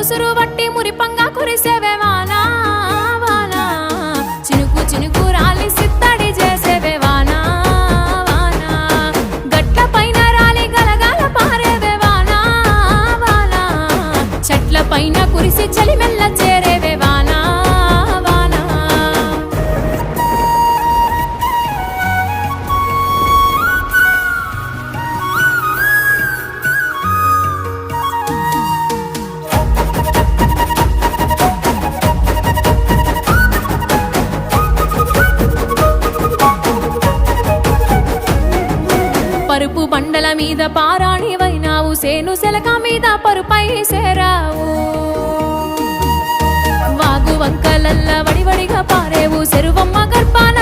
ముసురు వట్టి మురిపంగా కురిసేవే వానా వానా చినుకు చినుకు రాలి సిత్తడి చేసేవే వానా వానా గట్ల పైన రాలి గలగాల పారేవే వానా వానా చెట్ల పైన కురిసి చలి మెల్ల చేరేవే వానా వానా పరుపు బండల మీద పారాణివైనావు సేను సెలక మీద పరుపై సేరావు వాగు వంకలల్ల వడివడిగా పారేవు చెరువమ్మ గర్భాన